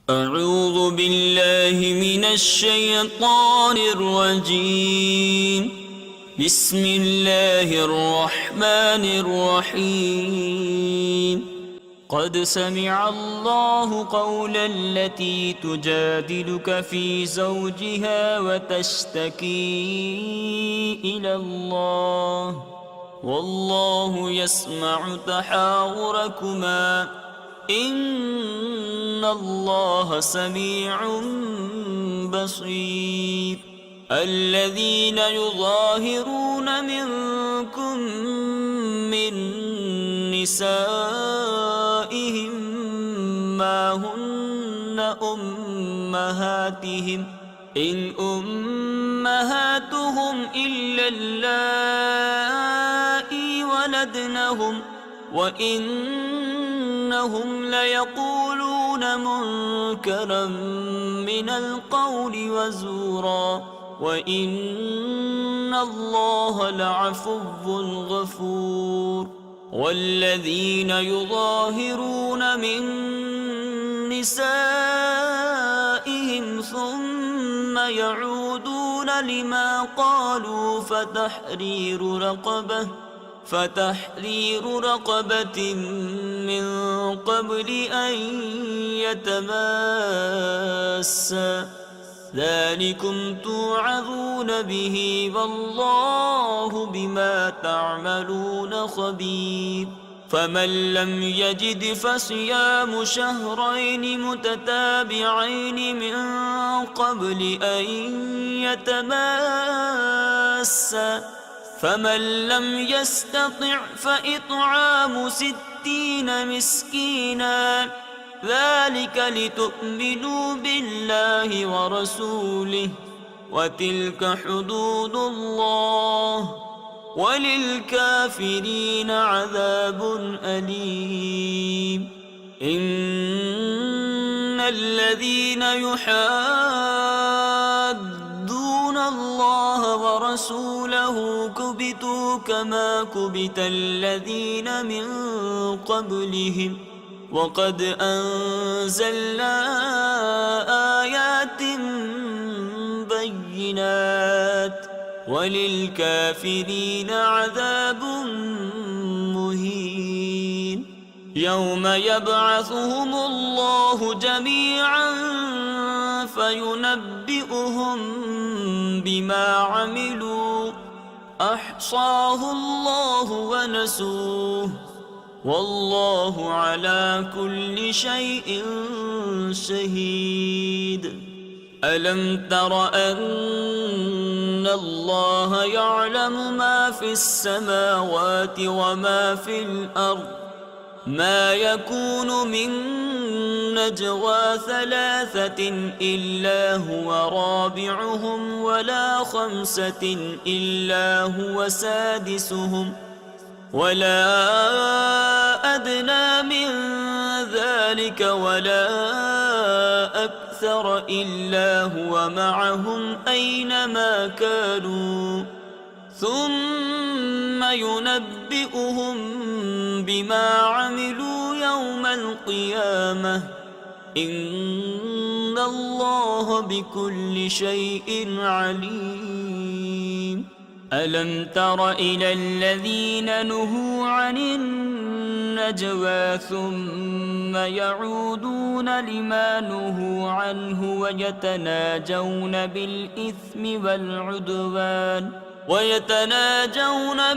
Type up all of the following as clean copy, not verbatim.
أعوذ بالله من الشيطان الرجيم. بسم الله الرحمن الرحيم. قد سمع الله قول التي تجادلك في زوجها وتشتكي إلى الله والله يسمع تحاوركما إن الله سميع بصير. الذين يظاهرون منكم من نسائهم ما هن أمهاتهم إن أمهاتهم إلا اللائي ولدنهم وإنهم ليقولون منكرا من القول وزورا وإن الله لعفو غفور. والذين يظاهرون من نسائهم ثم يعودون لما قالوا فتحرير رقبة من قبل أن يتماسا ذلكم توعظون به والله بما تعملون خبير. فمن لم يجد فصيام شهرين متتابعين من قبل أن يتماسا فمن لم يستطع فإطعام 60 مسكينا ذلك لتؤمنوا بالله ورسوله وتلك حدود الله وللكافرين عذاب أليم. إن الذين يحادون الله ورسوله كبتوا كما كبت الذين من قبلهم وقد أنزلنا آيات بينات وللكافرين عذاب مهين. يوم يبعثهم الله جميعا فينبئهم بما عملوا أحصاه الله ونسوه والله على كل شيء شهيد. ألم تر أن الله يعلم ما في السماوات وما في الأرض ما يكون من نجوى 3 إلا هو رابعهم ولا 5 إلا هو سادسهم ولا أدنى من ذلك ولا أكثر إلا هو معهم أينما كانوا ثم ينبئهم بما عملوا يوم القيامة إن الله بكل شيء عليم. ألم تر إلى الذين نهوا عن النجوى ثم يعودون لما نهوا عنه ويتناجون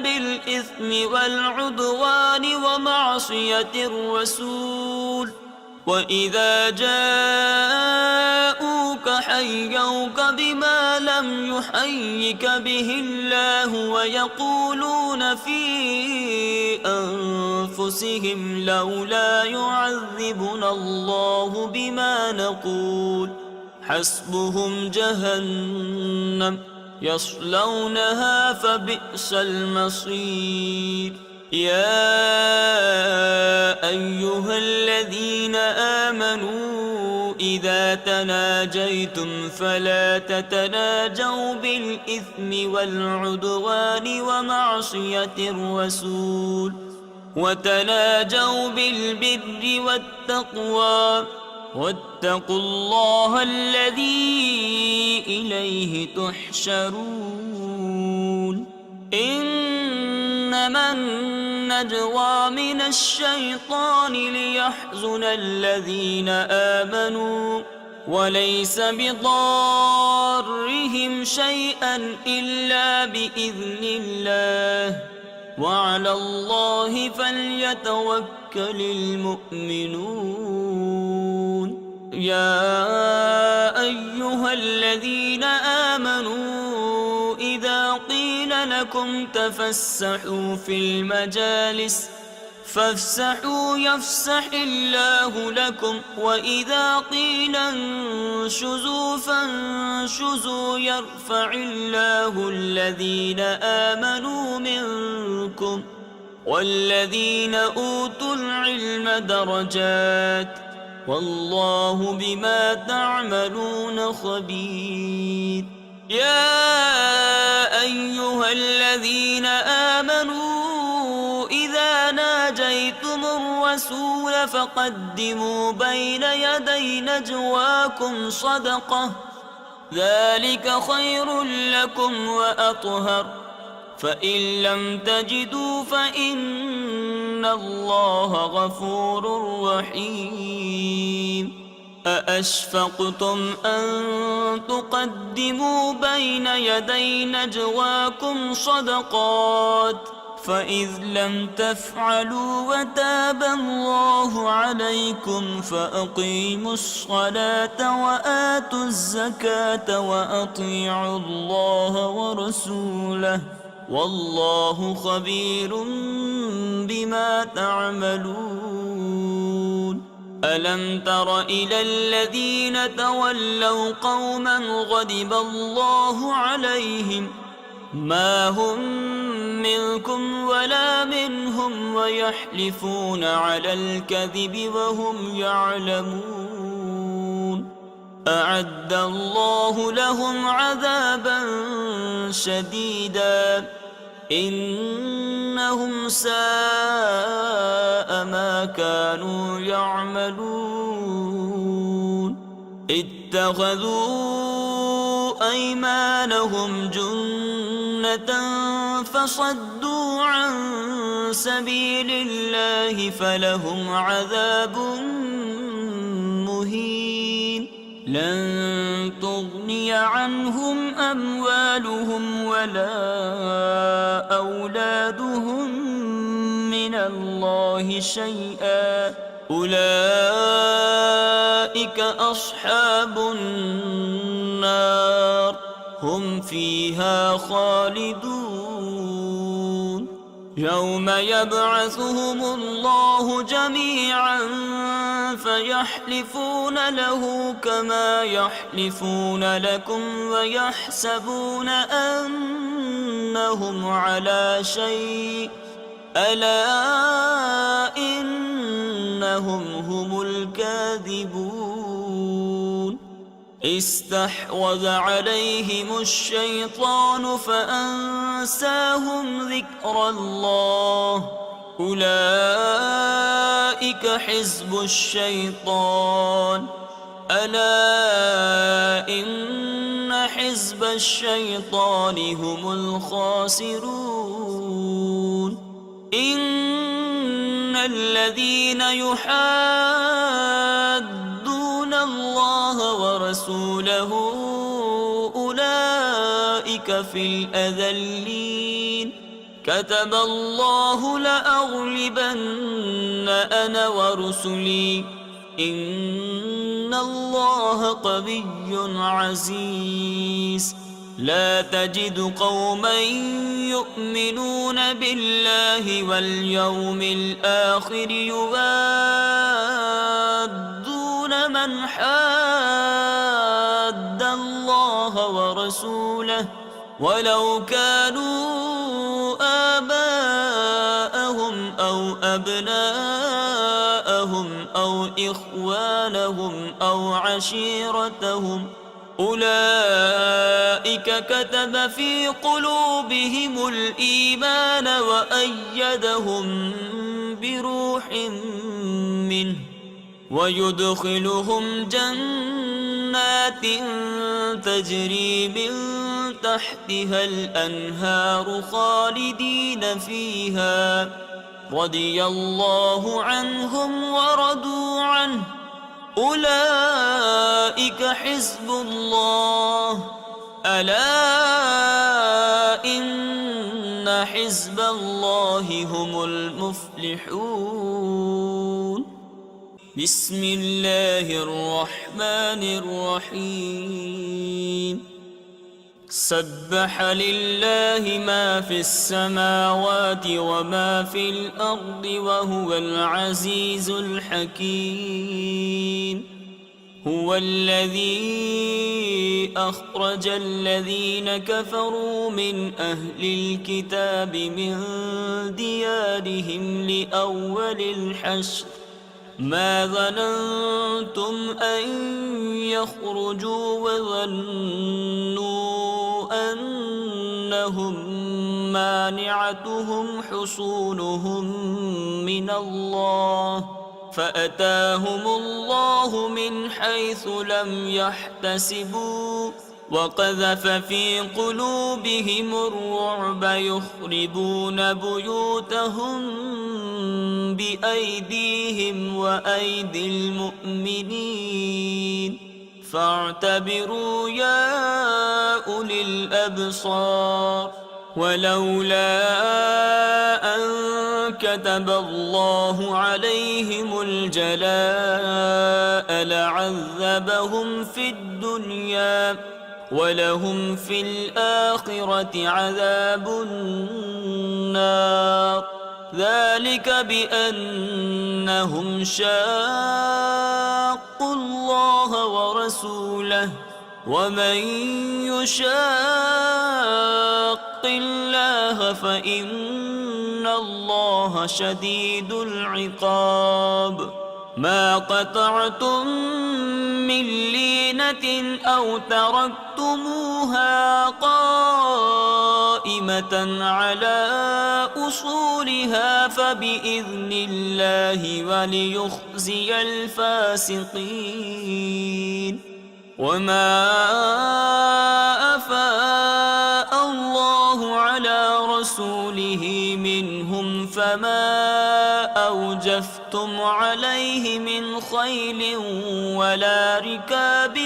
بالإثم والعدوان ومعصية الرسول وإذا جاءوك حيوك بما لم يحيك به الله ويقولون في أنفسهم لولا يعذبنا الله بما نقول حسبهم جهنم يصلونها فبئس المصير. يا أيها الذين آمنوا إذا تناجيتم فلا تتناجوا بالإثم والعدوان ومعصية الرسول وتناجوا بالبر والتقوى واتقوا الله الذي إليه تحشرون إنما النجوى من الشيطان ليحزن الذين آمنوا وليس بضارهم شيئا إلا بإذن الله وعلى الله فليتوكل المؤمنون يا أيها الذين آمنوا إذا قيل لكم تفسحوا في المجالس فافسحوا يفسح الله لكم وإذا قيل انشزوا فانشزوا يرفع الله الذين آمنوا منكم والذين أوتوا العلم درجات والله بما تعملون خبير يا أيها الذين آمنوا إذا ناجيتم الرسول فقدموا بين يدي نجواكم صدقة ذلك خير لكم وأطهر فإن لم تجدوا فإن الله غفور رحيم أأشفقتم أن تقدموا بين يدي نجواكم صدقات فإذ لم تفعلوا وتاب الله عليكم فأقيموا الصلاة وآتوا الزكاة وأطيعوا الله ورسوله والله خبير بما تعملون ألم تر إلى الذين تولوا قوما غضب الله عليهم ما هم منكم ولا منهم ويحلفون على الكذب وهم يعلمون أعد الله لهم عذابا شديدا إنهم ساء ما كانوا يعملون اتخذوا أيمانهم جنة فصدوا عن سبيل الله فلهم عذاب مهين لن تغني عنهم أموالهم ولا أولادهم من الله شيئا أولئك أصحاب النار هم فيها خالدون يوم يبعثهم الله جميعا فيحلفون له كما يحلفون لكم ويحسبون أنهم على شيء ألا إنهم هم الكاذبون استحوذ عليهم الشيطان فأنساهم ذكر الله أولئك حزب الشيطان ألا إن حزب الشيطان هم الخاسرون إن الذين يحادون الله ورسوله أولئك في الأذلين كتب الله لأغلبن أنا ورسلي إن الله قوي عزيز لا تجد قوما يؤمنون بالله واليوم الآخر يوادون من حاد الله ورسوله ولو كانوا آباءهم أو أبناءهم أو إخوانهم أو عشيرتهم أولئك كتب في قلوبهم الإيمان وأيدهم بروح منه ويدخلهم جنات تجري من تحتها الأنهار خالدين فيها رضي الله عنهم ورضوا عنه أولئك حزب الله ألا إن حزب الله هم المفلحون. بسم الله الرحمن الرحيم. سبح لله ما في السماوات وما في الأرض وهو العزيز الحكيم. هو الذي أخرج الذين كفروا من أهل الكتاب من ديارهم لأول الحشر ما ظننتم أن يخرجوا وظنوا أنهم مانعتهم حصونهم من الله فأتاهم الله من حيث لم يحتسبوا وقذف في قلوبهم الرعب يخربون بيوتهم بأيديهم وأيدي المؤمنين فاعتبروا يا أولي الأبصار. ولولا أن كتب الله عليهم الجلاء لعذبهم في الدنيا ولهم في الآخرة عذاب النار ذلك بأنهم شاقوا الله ورسوله ومن يشاق الله فإن الله شديد العقاب. ما قطعتم من لينة أو تركتموها قائمة على أصولها فبإذن الله وليخزي الفاسقين. وما أفاء الله على رسوله منهم فما أوجفتم عليه من خيل ولا ركاب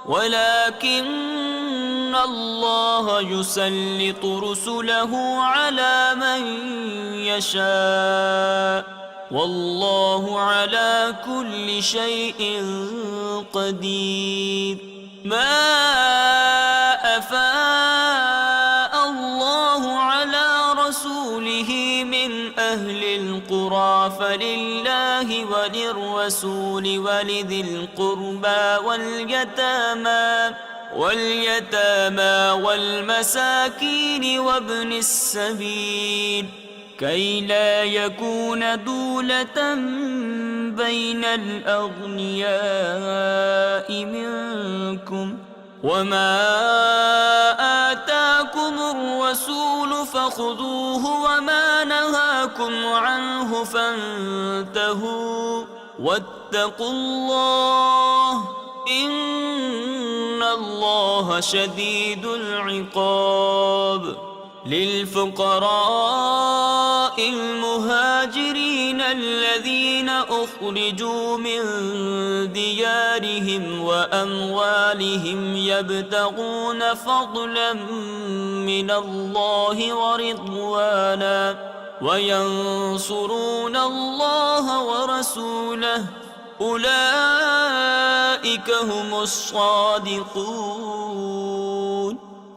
ولكن الله يسلط رسله على من يشاء والله على كل شيء قدير. ما أفاء الله على رسوله من أهل القرى فلله وللرسول ولذي القربى واليتامى والمساكين وابن السبيل كي لا يكون دولة بين الأغنياء منكم وما آتاكم الرسول فخذوه وما نهاكم عنه فانتهوا واتقوا الله إن الله شديد العقاب. للفقراء المهاجرين الذين أخرجوا من ديارهم وأموالهم يبتغون فضلا من الله ورضوانا وينصرون الله ورسوله أولئك هم الصادقون.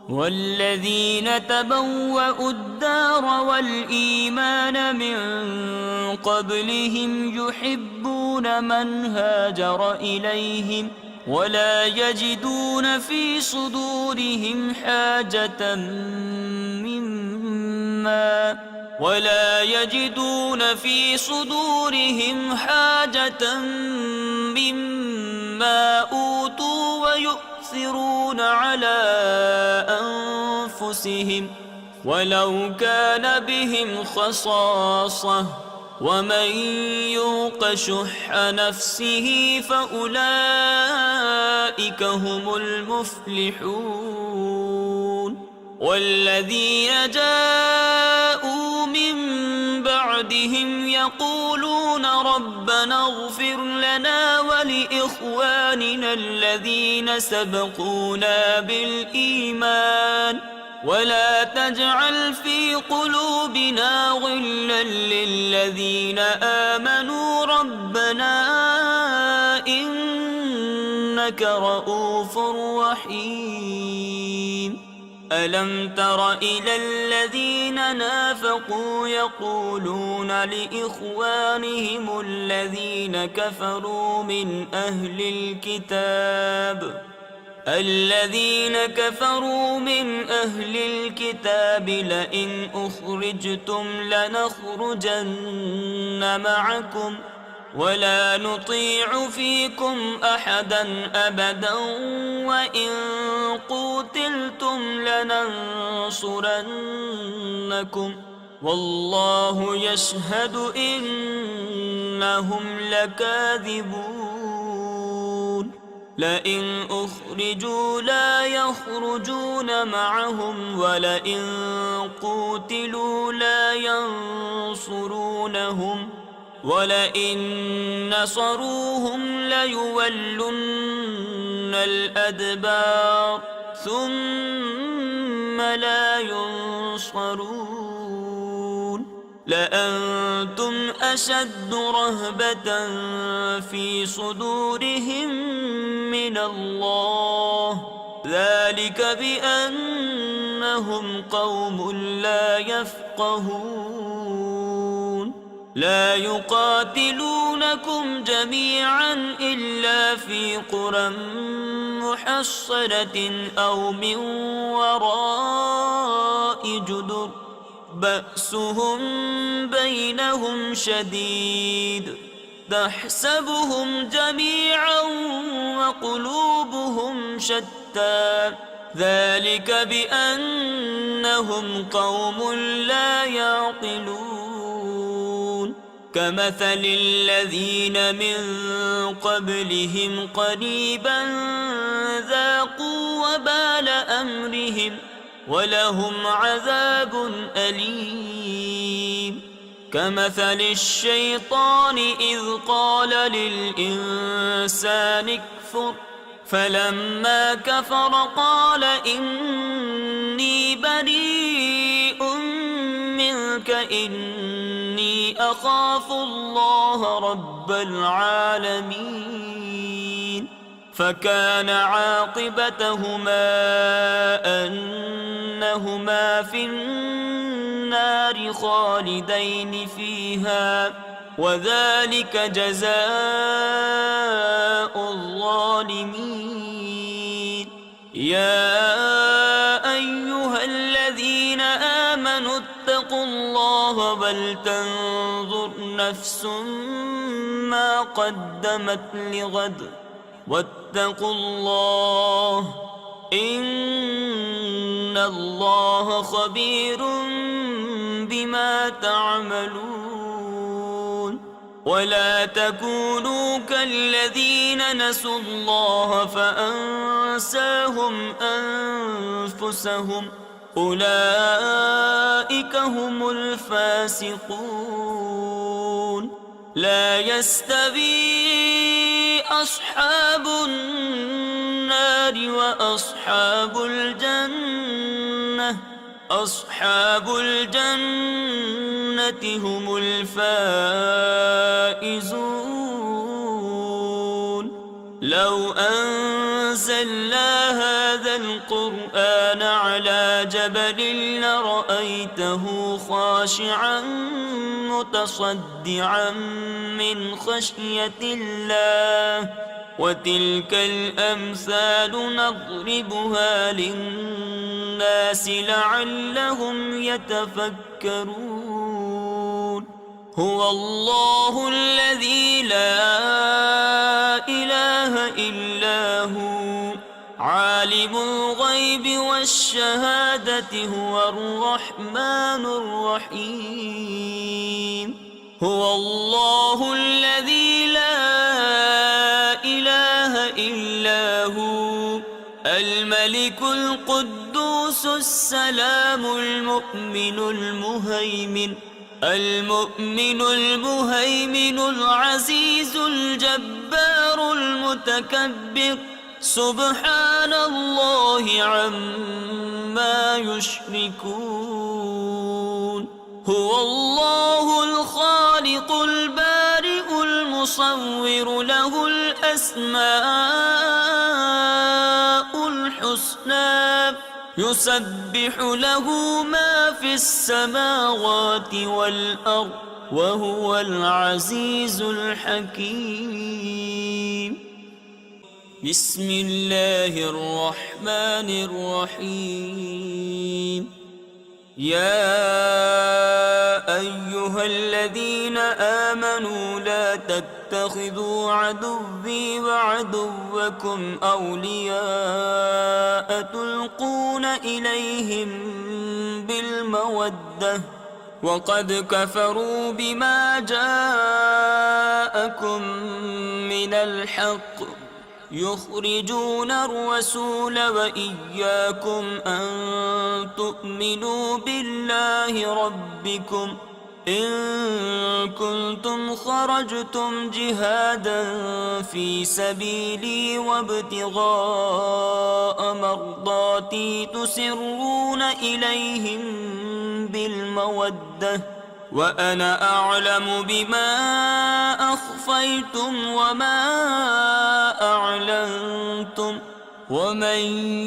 والذين تبوأوا الدار والإيمان من قبلهم يحبون من هاجر إليهم ولا يجدون في صدورهم حاجة مما أوتوا ويؤثرون على أنفسهم ولو كان بهم خصاصة ومن يوق شح نفسه فأولئك هم المفلحون والذين جاءوا من بعدهم يقولون ربنا اغفر لنا ولإخواننا الذين سبقونا بالإيمان ولا تجعل في قلوبنا غلا للذين آمنوا ربنا إنك رؤوف رحيم ألم تر إلى الذين نافقوا يقولون لإخوانهم الذين كفروا من أهل الكتاب لئن أخرجتم لنخرجن معكم ولا نطيع فيكم أحدا أبدا وإن قوتلتم لننصرنكم والله يشهد إنهم لكاذبون لئن أخرجوا لا يخرجون معهم ولئن قوتلوا لا ينصرونهم ولئن نصروهم ليولن الأدبار ثم لا ينصرون لأنتم أشد رهبة في صدورهم من الله ذلك بأنهم قوم لا يفقهون لا يقاتلونكم جميعا إلا في قرى محصنة أو من وراء جدر بأسهم بينهم شديد تحسبهم جميعا وقلوبهم شتى ذلك بأنهم قوم لا يعقلون كمثل الذين من قبلهم قريبا ذاقوا وبال أمرهم ولهم عذاب أليم كمثل الشيطان إذ قال للإنسان اكفر فلما كفر قال إني بريء منك إني أخاف الله رب العالمين فكان عاقبتهما أنهما في النار خالدين فيها وذلك جزاء الظالمين يا أيها الذين آمنوا اتقوا الله ولتنظر نفس ما قدمت لغد واتقوا الله إن الله خبير بما تعملون ولا تكونوا كالذين نسوا الله فأنساهم أنفسهم أولئك هم الفاسقون لا يستوي أصحاب النار وأصحاب الجنة أصحاب الجنة هم الفائزون لو أنزلنا هذا القرآن على جبل لرأيته خاشعا متصدعا من خشية الله وتلك الأمثال نضربها للناس لعلهم يتفكرون هو الله الذي لا إله إلا هو عالم الغيب والشهادة هو الرحمن الرحيم هو الله الذي لا إله إلا هو الملك القدوس السلام المؤمن المهيمن العزيز الجبار المتكبر سبحان الله عما يشركون هو الله الخالق البارئ المصور له الأسماء الحسنى يسبح له ما في السماوات والأرض وهو العزيز الحكيم بسم الله الرحمن الرحيم يا أيها الذين آمنوا لا تتخذوا عدوي وعدوكم أولياء تلقون إليهم بالمودة وقد كفروا بما جاءكم من الحق يخرجون الرسول وإياكم أن تؤمنوا بالله ربكم إن كنتم خرجتم جهادا في سبيلي وابتغاء مرضاتي تسرون إليهم بالمودة وأنا أعلم بما أخفيتم وما أعلنتم ومن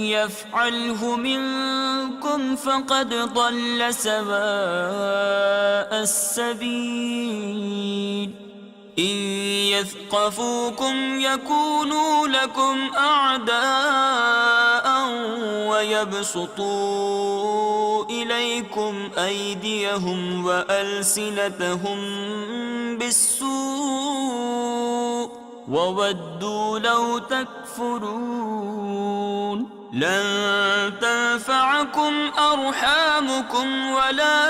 يفعله منكم فقد ضل سواء السبيل إن يثقفوكم يكونوا لكم أعداء ويبسطوا إليكم أيديهم وألسنتهم بالسوء وودوا لو تكفرون لن تنفعكم أرحامكم ولا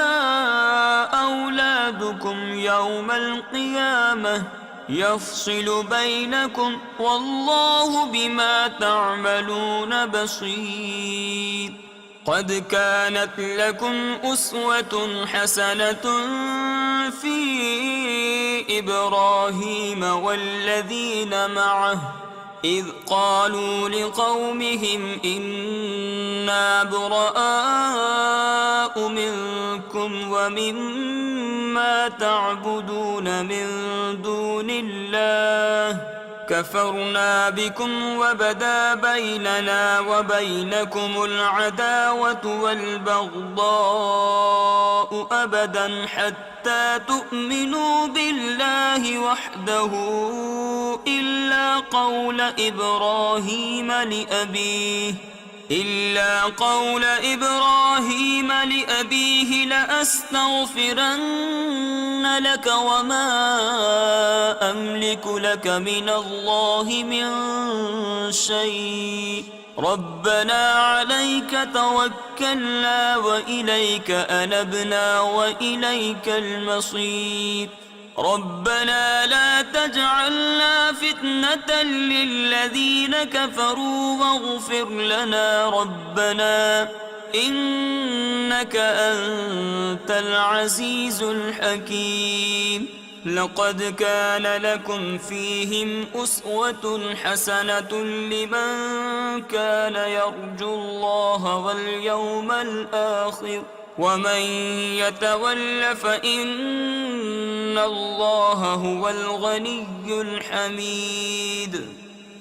أولادكم يوم القيامة يفصل بينكم والله بما تعملون بصير قد كانت لكم أسوة حسنة في إبراهيم والذين معه إذ قالوا لقومهم إنا براء منكم ومما تعبدون من دون الله كفرنا بكم وبدا بيننا وبينكم العداوة والبغضاء أبدا حتى تؤمنوا بالله وحده إلا قول إبراهيم لأبيه لأستغفرن لك وما أملك لك من الله من شيء ربنا عليك توكلنا وإليك أنبنا وإليك المصير ربنا لا تجعلنا فتنة للذين كفروا واغفر لنا ربنا إنك أنت العزيز الحكيم لقد كان لكم فيهم أسوة حسنة لمن كان يرجو الله واليوم الآخر ومن يتول فإن الله هو الغني الحميد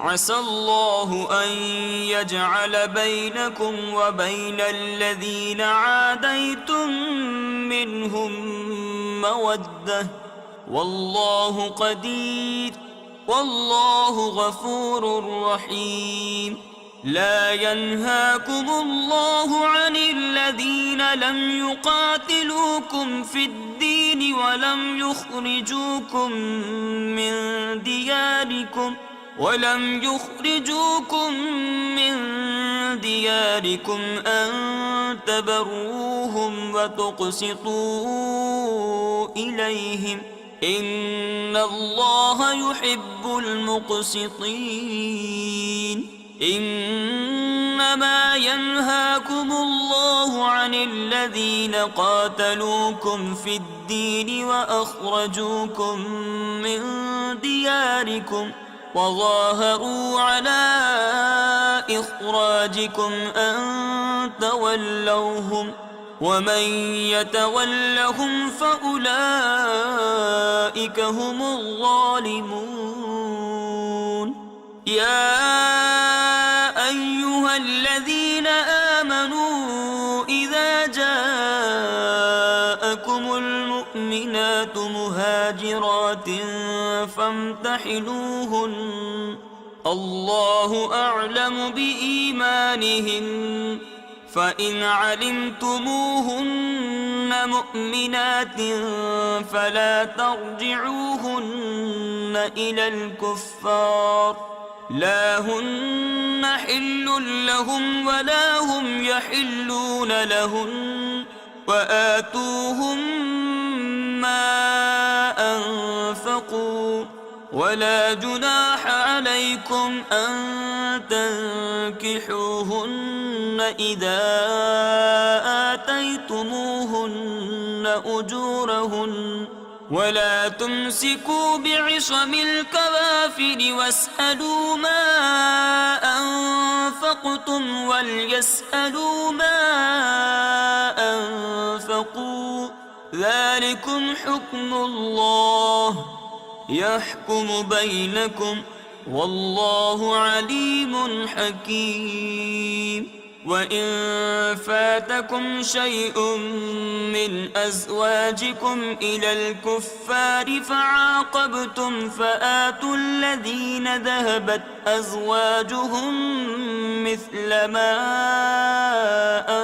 عسى الله أن يجعل بينكم وبين الذين عاديتم منهم مودة والله قدير والله غفور رحيم لا ينهاكم الله عن الذين لم يقاتلوكم في الدين ولم يخرجوكم من دياركم أن تبروهم وتقسطوا إليهم إن الله يحب المقسطين. إنما ينهاكم الله عن الذين قاتلوكم في الدين وأخرجوكم من دياركم وظاهروا على إخراجكم أن تولوهم ومن يتولهم فأولئك هم الظالمون. يا أيها الذين آمنوا إذا جاءكم المؤمنات مهاجرات فامتحنوهن الله أعلم بإيمانهن فإن علمتموهن مؤمنات فلا ترجعوهن إلى الكفار لا هن حل لهم ولا هم يحلون لهن وآتوهم ما أنفقوا ولا جناح عليكم أن تنكحوهن إذا آتيتموهن أجورهن ولا تمسكوا بعصم الكوافر واسألوا ما أنفقتم وليسألوا ما أنفقوا ذلكم حكم الله يحكم بينكم والله عليم حكيم. وإن فاتكم شيء من أزواجكم إلى الكفار فعاقبتم فآتوا الذين ذهبت أزواجهم مثل ما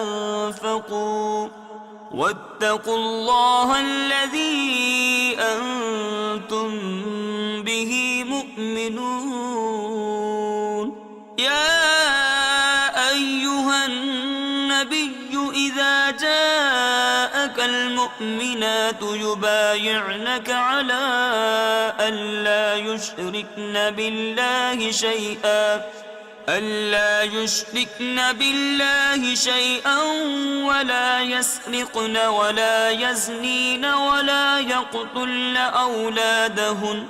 أنفقوا واتقوا الله الذي أنتم به مؤمنون. يا أيها النبي إذا جاءك المؤمنات يبايعنك على ألا يشركن بالله شيئا ولا يسرقن ولا يزنين ولا يقتلن أولادهن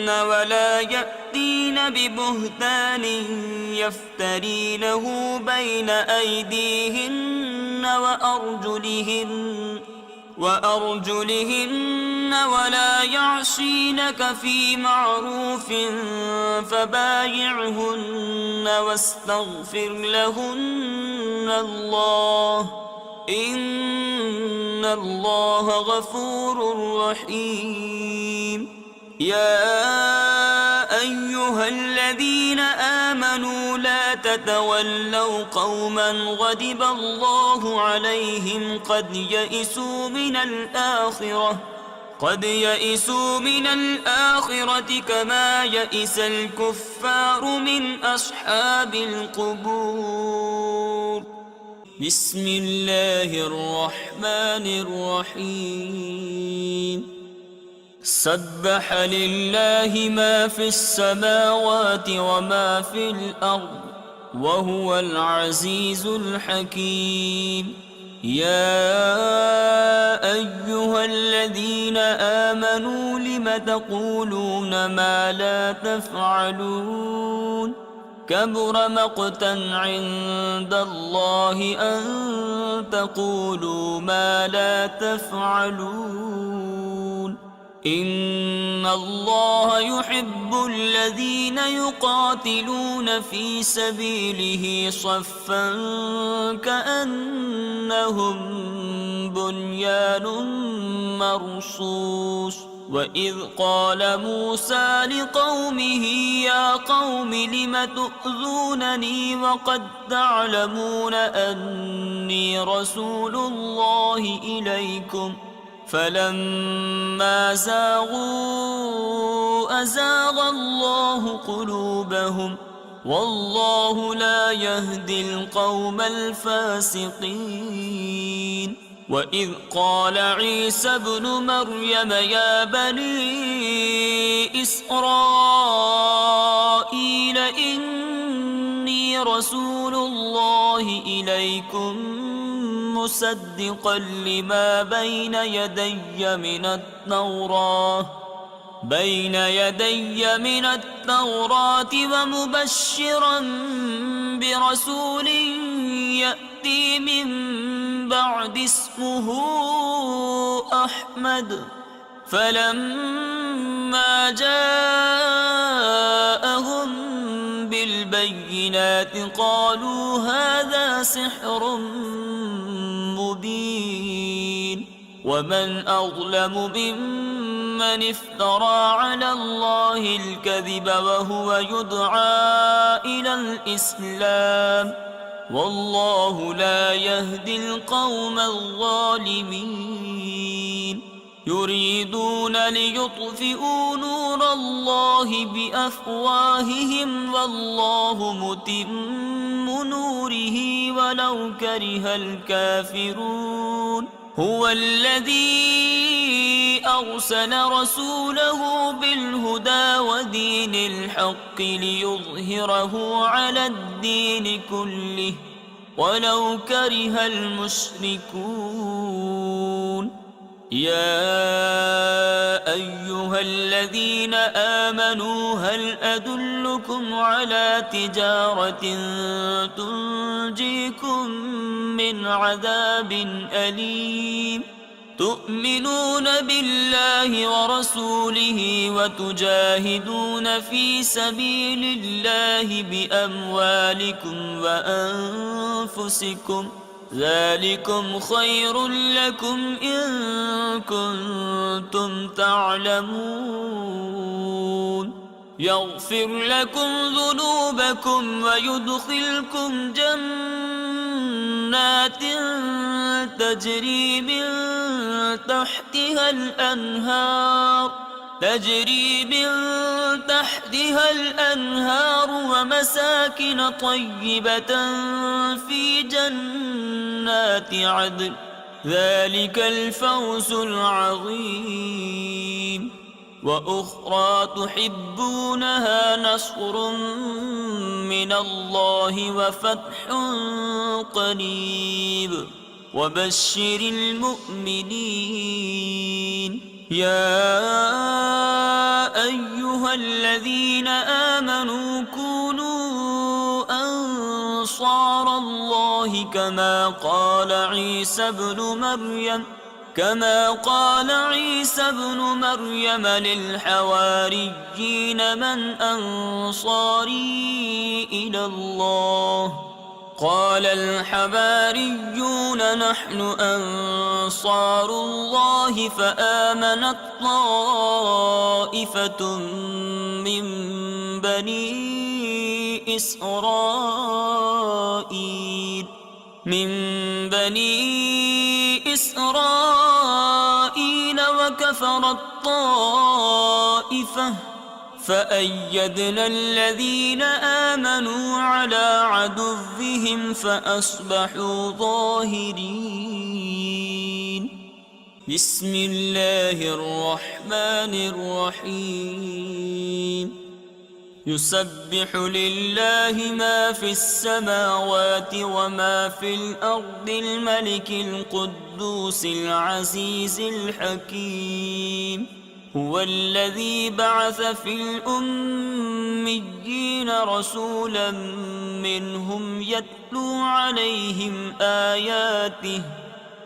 ولا يأتين ببهتان يفترينه بين أيديهن وأرجلهن ولا يعصينك في معروف فبايعهن واستغفر لهن الله إن الله غفور رحيم. يا أيها الذين آمنوا لا تتولوا قوما غضب الله عليهم قد يئسوا من الآخرة كما يئس الكفار من أصحاب القبور. بسم الله الرحمن الرحيم. سبح لله ما في السماوات وما في الأرض وهو العزيز الحكيم. يا أيها الذين آمنوا لم تقولون ما لا تفعلون كبر مقتا عند الله أن تقولوا ما لا تفعلون. إن الله يحب الذين يقاتلون في سبيله صفا كأنهم بنيان مرصوص. وإذ قال موسى لقومه يا قوم لم تؤذونني وقد تعلمون أني رسول الله إليكم فلما زاغوا أزاغ الله قلوبهم والله لا يهدي القوم الفاسقين. وإذ قال عيسى ابن مريم يا بني إسرائيل إني رسول الله إليكم مصدقا لما بين يدي من التوراة ومبشرا برسول يأتي من بعد اسمه أحمد فلما جاءهم بالبينات قالوا هذا سحر مبين ومن أظلم ممن افترى على الله الكذب وهو يدعى إلى الإسلام والله لا يهدي القوم الظالمين يريدون ليطفئوا نور الله بأفواههم والله متم نوره ولو كره الكافرون هو الذي أرسل رسوله بالهدى ودين الحق ليظهره على الدين كله ولو كره المشركون يا أيها الذين آمنوا هل أدلكم على تجارة تنجيكم من عذاب أليم تؤمنون بالله ورسوله وتجاهدون في سبيل الله بأموالكم وأنفسكم ذلكم خير لكم إن كنتم تعلمون يغفر لكم ذنوبكم ويدخلكم جنات تجري من تحتها الأنهار ومساكن طيبة في جنات عدن ذلك الفوز العظيم وأخرى تحبونها نصر من الله وفتح قريب وبشر المؤمنين يا أيها الذين آمنوا كونوا أنصار الله كما قال عيسى ابن مريم للحواريين من أنصاري إلى الله قال الحواريون نحن أنصار الله فآمنت طائفة من بني إسرائيل وكفرت طائفة فأيدنا الذين آمنوا على عدوهم فأصبحوا ظاهرين بسم الله الرحمن الرحيم يسبح لله ما في السماوات وما في الأرض الملك القدوس العزيز الحكيم هو الذي بعث في الأميين رسولا منهم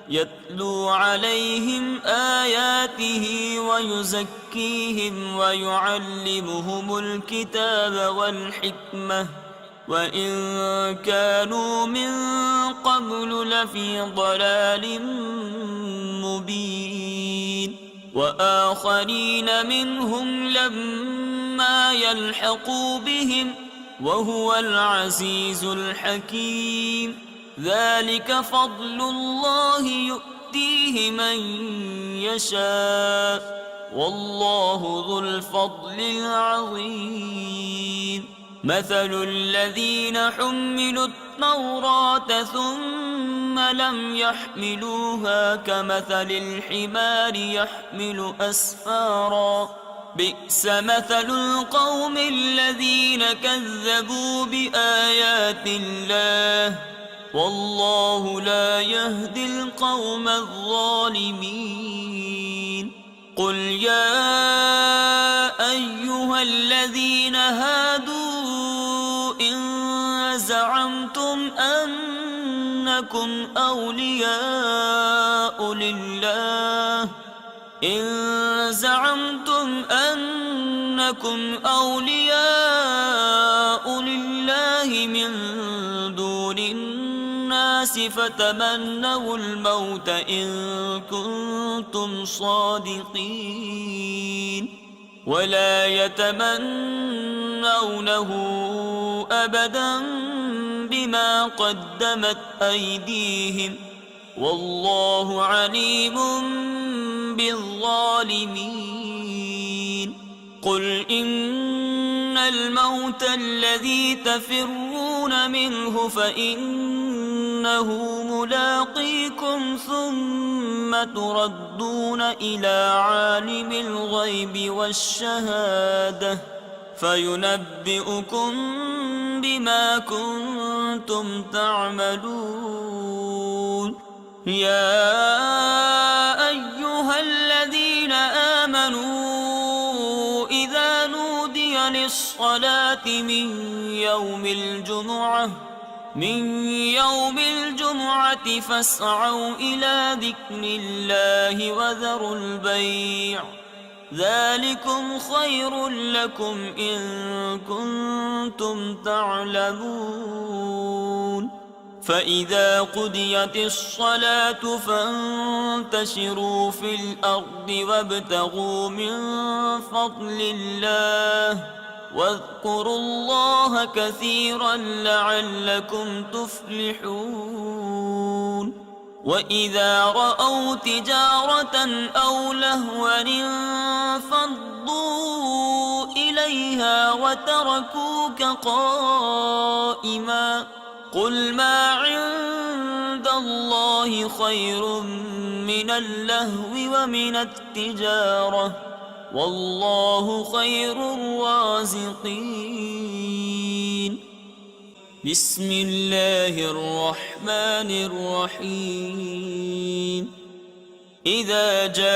يتلو عليهم آياته ويزكيهم ويعلمهم الكتاب والحكمة وإن كانوا من قبل لفي ضلال مبين وآخرين منهم لما يلحقوا بهم وهو العزيز الحكيم ذلك فضل الله يؤتيه من يشاء والله ذو الفضل العظيم مثل الذين حملوا التوراة ثم لم يحملوها كمثل الحمار يحمل أسفارا بئس مثل القوم الذين كذبوا بآيات الله والله لا يهدي القوم الظالمين قل يا أيها الذين هادوا إن زعمتم أنكم أولياء لله من دون الناس فتمنوا الموت إن كنتم صادقين ولا يتمنونه أبدا بما قدمت أيديهم والله عليم بالظالمين قل إن الموت الذي تفرون منه فإنه ملاقيكم ثم تردون إلى عالم الغيب والشهادة فينبئكم بما كنتم تعملون يا أيها الذين آمنوا إذا نودي للصلاة من يوم الجمعة فاسعوا إلى ذكر الله وذروا البيع ذلكم خير لكم إن كنتم تعلمون فإذا قضيت الصلاة فانتشروا في الأرض وابتغوا من فضل الله واذكروا الله كثيرا لعلكم تفلحون وإذا رأوا تجارة أو لهوا انفضوا إليها وتركوك قائما قل ما عند الله خير من اللهو ومن التجارة والله خير الرازقين بسم الله الرحمن الرحيم إذا جاءك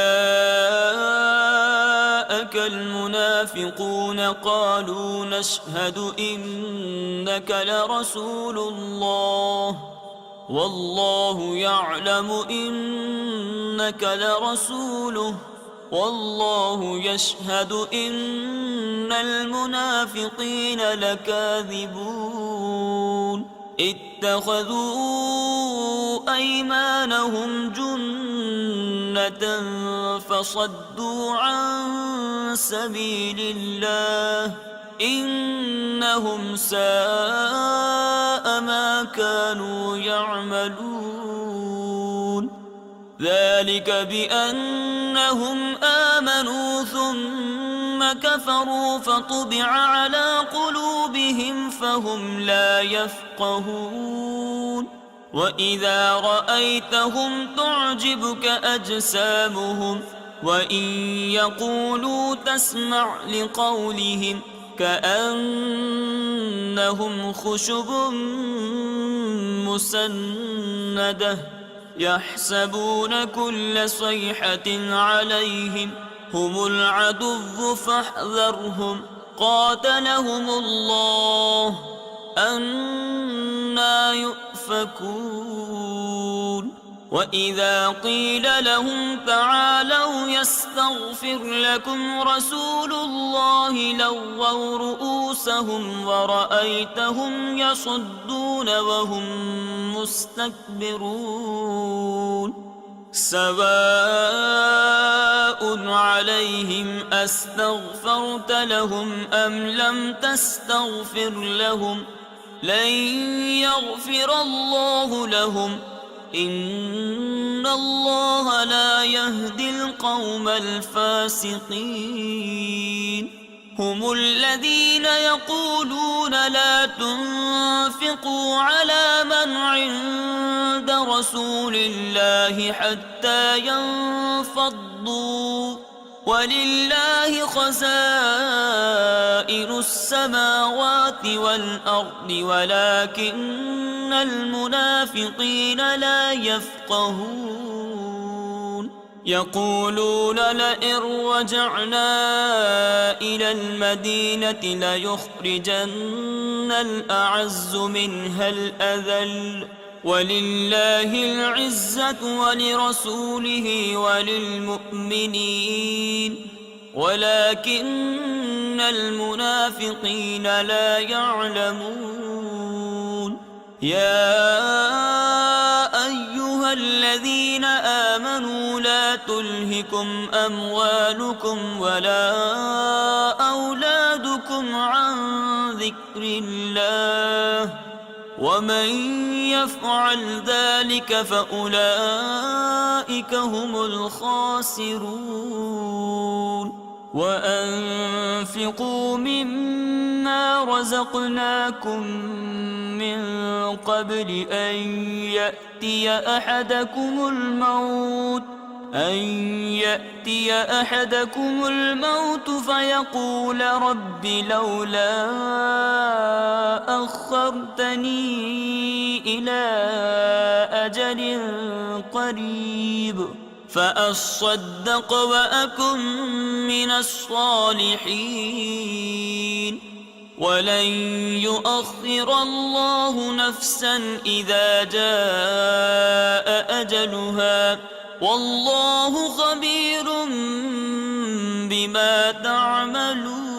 المنافقون قالوا نشهد إنك لرسول الله والله يعلم إنك لرسوله والله يشهد إن المنافقين لكاذبون اتخذوا أيمانهم جنة فصدوا عن سبيل الله إنهم ساء ما كانوا يعملون ذلك بأنهم آمنوا ثم كفروا فطبع على قلوبهم فهم لا يفقهون وإذا رأيتهم تعجبك أجسامهم وإن يقولوا تسمع لقولهم كأنهم خشب مسندة يحسبون كل صيحة عليهم هم العدو فاحذرهم قاتلهم الله أنى يؤفكون وإذا قيل لهم تعالوا يستغفر لكم رسول الله لووا رؤوسهم ورأيتهم يصدون وهم مستكبرون سواء عليهم أستغفرت لهم أم لم تستغفر لهم لن يغفر الله لهم إن الله لا يهدي القوم الفاسقين هم الذين يقولون لا تنفقوا على من عند رسول الله حتى ينفضوا ولله خزائن السماوات والأرض ولكن المنافقين لا يفقهون يقولون لئن رجعنا إلى المدينة ليخرجن الأعز منها الأذل ولله العزة ولرسوله وللمؤمنين ولكن المنافقين لا يعلمون يا أيها الذين آمنوا لا تلهكم أموالكم ولا أولادكم عن ذكر الله ومن يفعل ذلك فأولئك هم الخاسرون وأنفقوا مما رزقناكم من قبل أن يأتي أحدكم الموت فيقول رب لولا أخرتني إلى أجل قريب فأصدق وأكن من الصالحين ولن يؤخر الله نفسا إذا جاء أجلها والله خبير بما تعملون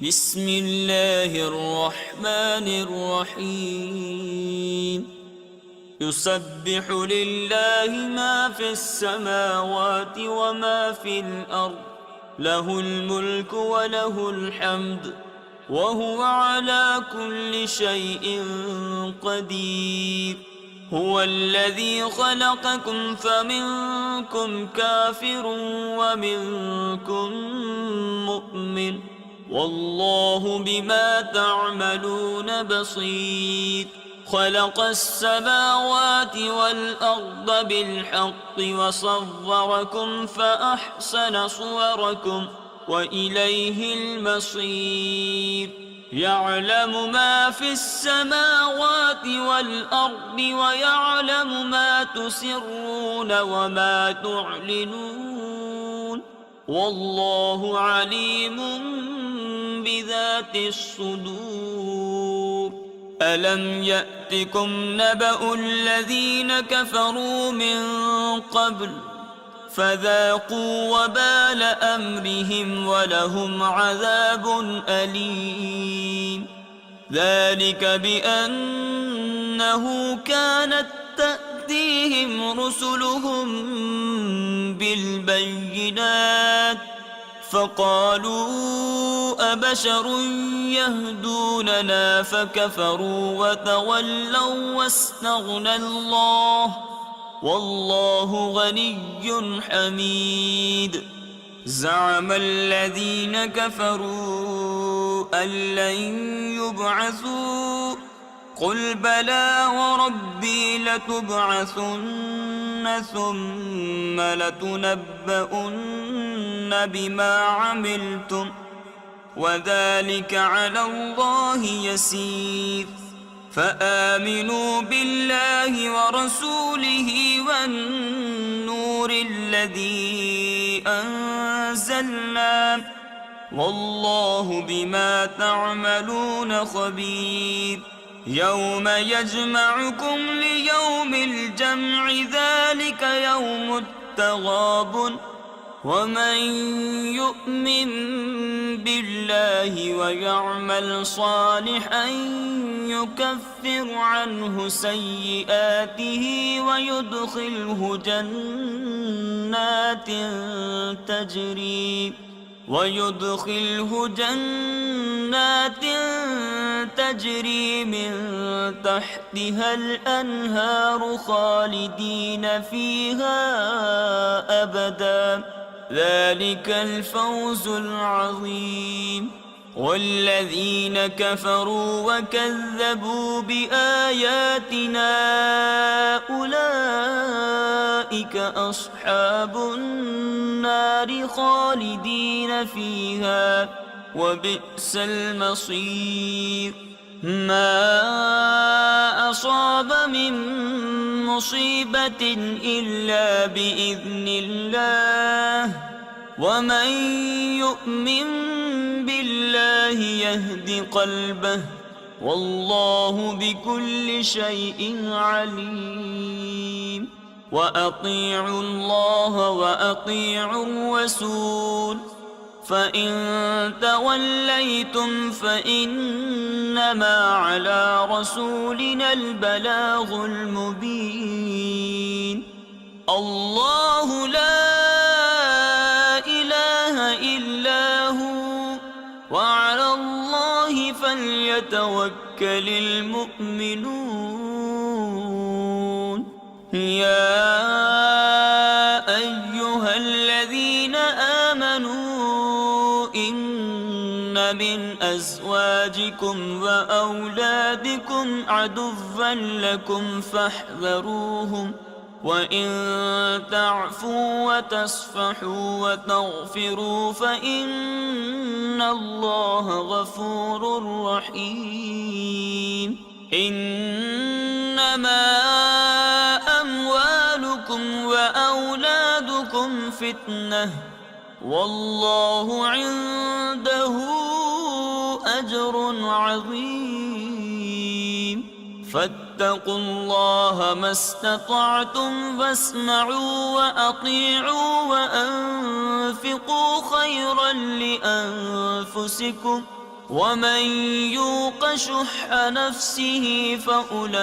بسم الله الرحمن الرحيم يسبح لله ما في السماوات وما في الأرض له الملك وله الحمد وهو على كل شيء قدير هو الذي خلقكم فمنكم كافر ومنكم مؤمن والله بما تعملون بصير خلق السماوات والأرض بالحق وصوركم فأحسن صوركم وإليه المصير يعلم ما في السماوات والأرض ويعلم ما تسرون وما تعلنون والله عليم بذات الصدور ألم يأتكم نبأ الذين كفروا من قبل فذاقوا وبال أمرهم ولهم عذاب أليم ذلك بأنه كانت تأتيهم رسلهم بالبينات فقالوا أبشر يهدوننا فكفروا وتولوا واستغنى الله والله غني حميد زعم الذين كفروا أن لن يبعثوا قل بلى وربي لتبعثن ثم لتنبؤن بما عملتم وذلك على الله يسير فآمنوا بالله ورسوله والنور الذي أنزلنا والله بما تعملون خبير يوم يجمعكم ليوم الجمع ذلك يوم التغابن ومن يؤمن بالله ويعمل صالحا يكفر عنه سيئاته ويدخله جنات تجري من تحتها الأنهار خالدين فيها أبدا ذلك الفوز العظيم. والذين كفروا وكذبوا بآياتنا أولئك أصحاب النار خالدين فيها وبئس المصير. ما أصاب من مصيبة إلا بإذن الله، ومن يؤمن بالله يهد قلبه، والله بكل شيء عليم. وأطيعوا الله وأطيعوا الرسول، فإن توليتم فإنما على رسولنا البلاغ المبين. الله لا إله إلا هو، وعلى الله فليتوكل المؤمنون. يا أيها الذين آمنوا إن من أزواجكم وأولادكم عدوا لكم فاحذروهم، وإن تعفوا وتصفحوا وتغفروا فإن الله غفور رحيم. إنما أموالكم وأولادكم فتنة، والله عنده أجر عظيم. فاتقوا الله ما استطعتم واسمعوا وأطيعوا وأنفقوا خيرا لأنفسكم، ومن يوق شح نفسه فأولئك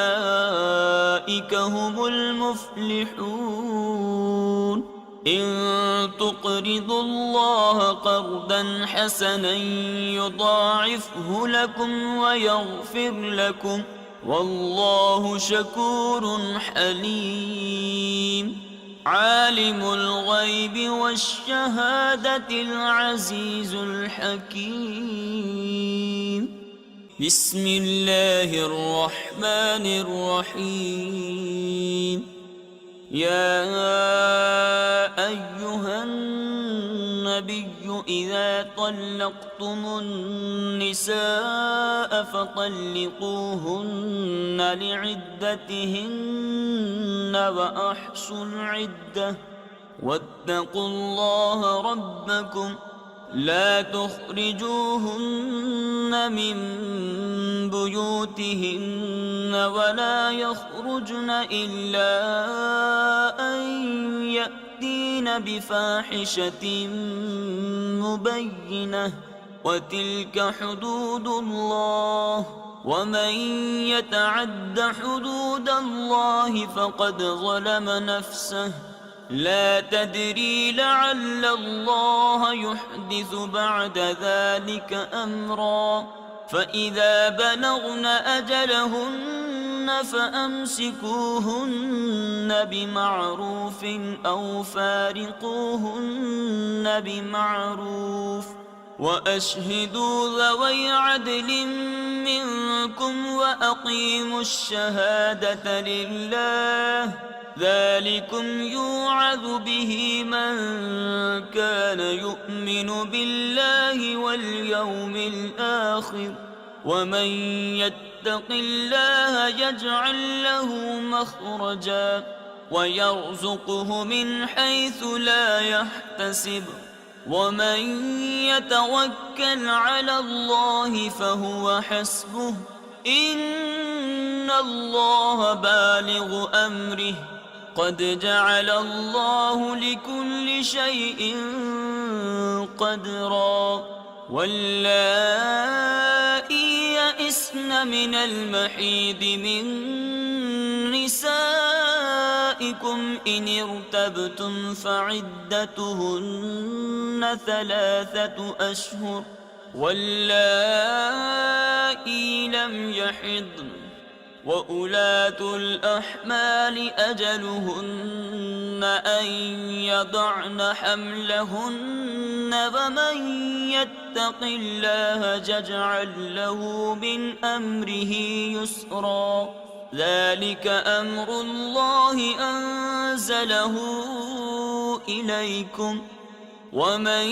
هم المفلحون. إن تقرضوا الله قرضا حسنا يضاعفه لكم ويغفر لكم، والله شكور حليم. عالم الغيب والشهادة العزيز الحكيم. بسم الله الرحمن الرحيم. يا أيها النبي إذا طلقتم النساء فطلقوهن لعدتهن وأحصوا العدة، واتقوا الله ربكم لا تخرجوهن من بيوتهن ولا يخرجن إلا أن يأتين بفاحشة مبينة، وتلك حدود الله، ومن يتعد حدود الله فقد ظلم نفسه. لا تدري لعل الله يحدث بعد ذلك أمرا. فإذا بلغن أجلهن فأمسكوهن بمعروف أو فارقوهن بمعروف، وأشهدوا ذوي عدل منكم وأقيموا الشهادة لله، ذلكم يوعظ به من كان يؤمن بالله واليوم الآخر، ومن يتق الله يجعل له مخرجا ويرزقه من حيث لا يحتسب، ومن يتوكل على الله فهو حسبه، إن الله بالغ أمره، قد جعل الله لكل شيء قدرا. واللائي يئسن من المحيض من نسائكم إن ارتبتم فعدتهن 3 أشهر، واللائي لم يحضن وأولاة الأحمال أجلهن أن يضعن حملهن ومن يتق الله يجعل له من أمره يسرا ذلك أمر الله أنزله إليكم ومن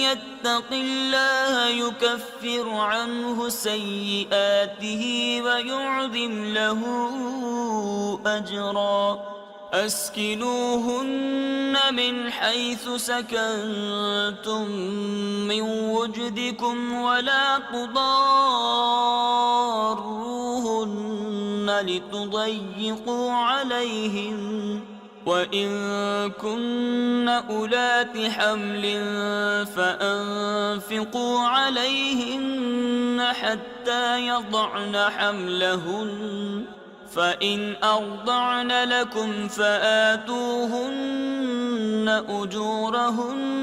يتق الله يكفر عنه سيئاته ويعظم له أجرا أسكنوهن من حيث سكنتم من وجدكم ولا تضاروهن لتضيقوا عليهن وإن كن أولات حمل فأنفقوا عليهن حتى يضعن حملهن فإن أرضعن لكم فآتوهن أجورهن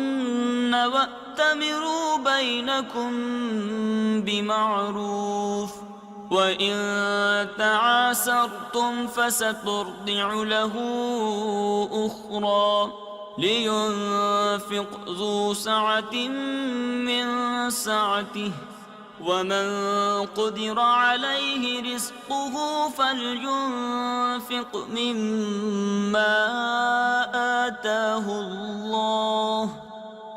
وأتمروا بينكم بمعروف وإن تعاسرتم فسترضع له أخرى لينفق ذو سعة من سعته ومن قدر عليه رزقه فلينفق مما آتاه الله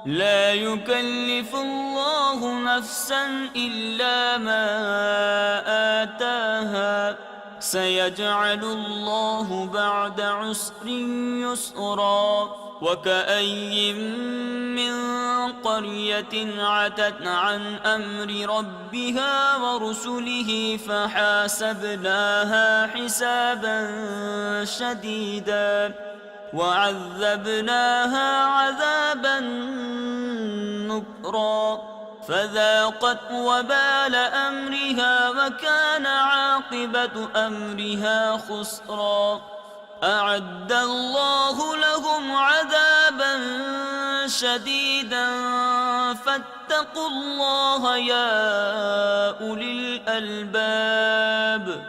لا يكلف الله نفسا إلا ما آتاها سيجعل الله بعد عسر يسرا وكأي من قرية عتت عن أمر ربها ورسله فحاسبناها حسابا شديدا وعذبناها عذابا نكرا فذاقت وبال أمرها وكان عاقبة أمرها خسرا أعد الله لهم عذابا شديدا فاتقوا الله يا أولي الألباب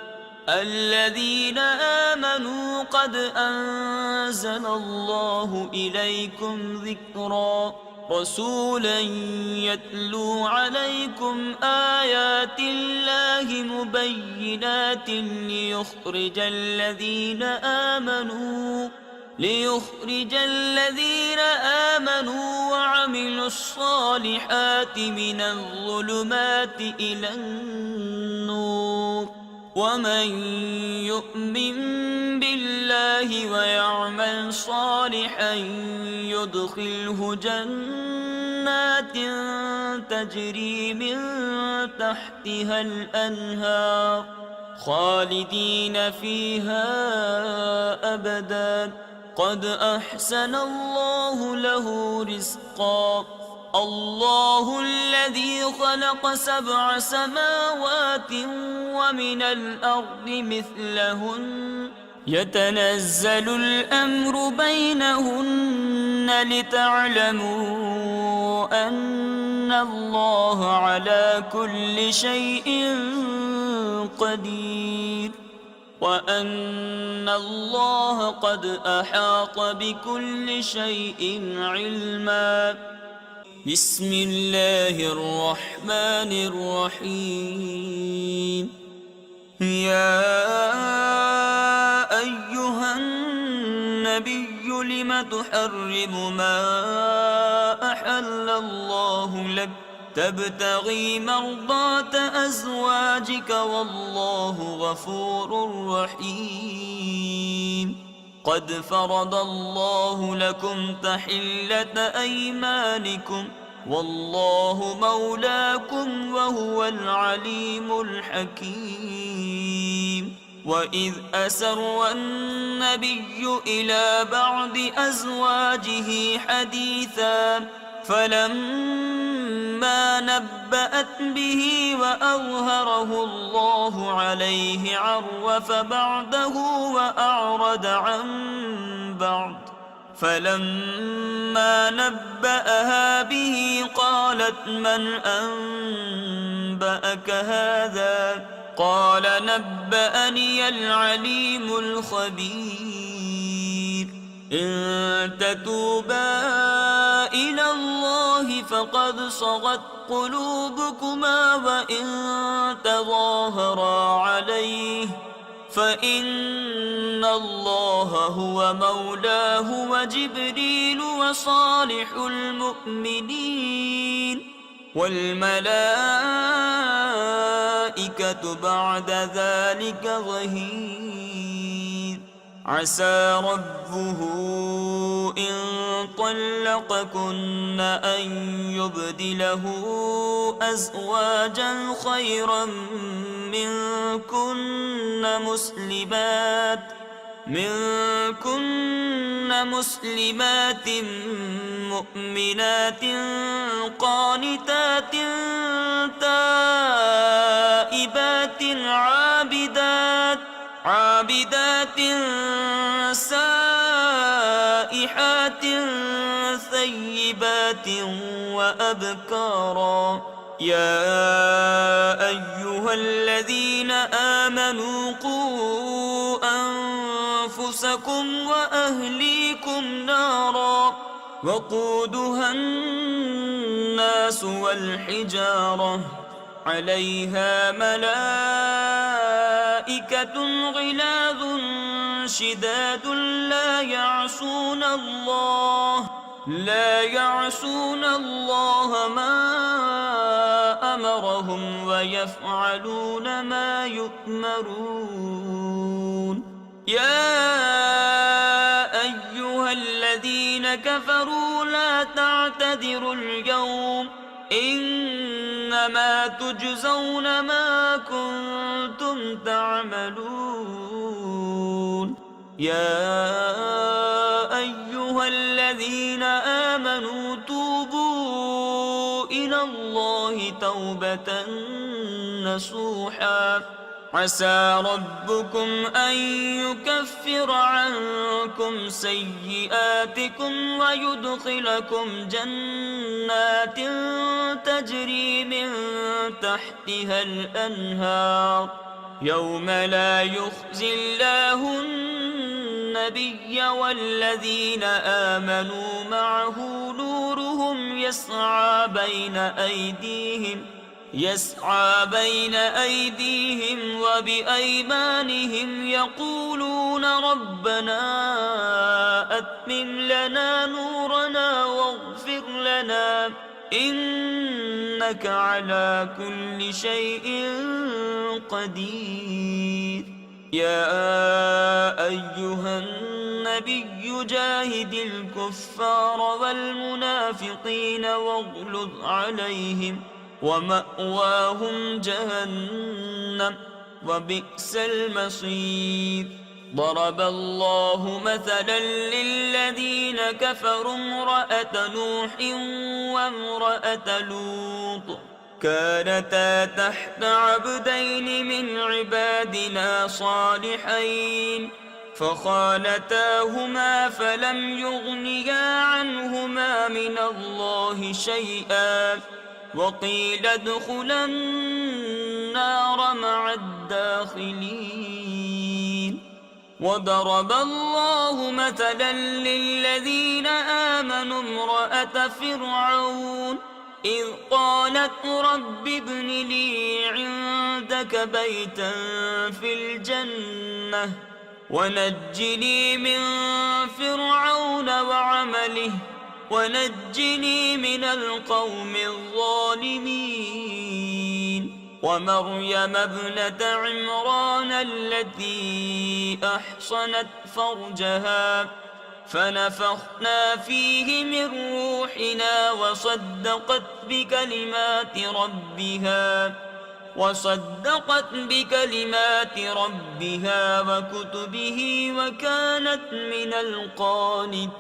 الذين آمنوا قد أنزل الله إليكم ذكرا رسولا يتلو عليكم آيات الله مبينات ليخرج الذين آمنوا وعملوا الصالحات من الظلمات إلى النور ومن يؤمن بالله ويعمل صالحا يدخله جنات تجري من تحتها الأنهار خالدين فيها أبدا قد أحسن الله له رزقا الله الذي خلق 7 سماوات ومن الأرض مثلهن يتنزل الأمر بينهن لتعلموا أن الله على كل شيء قدير وأن الله قد أحاط بكل شيء علما بسم الله الرحمن الرحيم يا أيها النبي لم تحرم ما أحل الله لك تبتغي مرضات أزواجك والله غفور رحيم قد فرض الله لكم تحلة أيمانكم والله مولاكم وهو العليم الحكيم وإذ أسر النبي إلى بعض أزواجه حديثا فلما نبأت به وأظهره الله عليه عرف بعده وأعرض عن بعض فلما نبأها به قالت من أنبأك هذا قال نبأني العليم الخبير إن تتوبا إلى الله فقد صغت قلوبكما وإن تظاهرا عليه فإن الله هو مولاه وجبريل وصالح المؤمنين والملائكة بعد ذلك ظهير عسى ربه إن طلقكن أن يبدله أزواجا خيرا منكن مسلمات مؤمنات قانتات تائبات عابدات سائحات ثيبات وأبكارا يا أيها الذين آمنوا قوا أنفسكم وأهليكم نارا وقودها الناس والحجارة عليها ملائكة غلاظ شداد لا يعصون الله ما أمرهم ويفعلون ما يؤمرون يا أيها الذين كفروا لا تعتذروا اليوم إنما تجزون ما كنتم تعملون يا أيها الذين آمنوا توبوا إلى الله توبة نصوحا عسى ربكم أن يكفر عنكم سيئاتكم ويدخلكم جنات تجري من تحتها الأنهار يوم لا يخزي الله النبي والذين آمنوا معه نورهم يسعى بين أيديهم وبأيمانهم يقولون ربنا أتمم لنا نورنا واغفر لنا إنك على كل شيء قدير يا أيها النبي جاهد الكفار والمنافقين واغلظ عليهم ومأواهم جهنم وبئس المصير ضرب الله مثلا للذين كفروا امرأة نوح وامرأة لوط كانتا تحت عبدين من عبادنا صالحين فخانتاهما فلم يغنيا عنهما من الله شيئا وقيل ادخلا النار مع الداخلين وضرب الله مثلا للذين آمنوا امرأة فرعون إذ قالت رب ابن لي عندك بيتا في الجنة ونجني من فرعون وعمله ونجني من القوم الظالمين ومريم ابنة عمران التي أحصنت فرجها فنفخنا فيه من روحنا وصدقت بكلمات ربها وكتبه وكانت من القانتين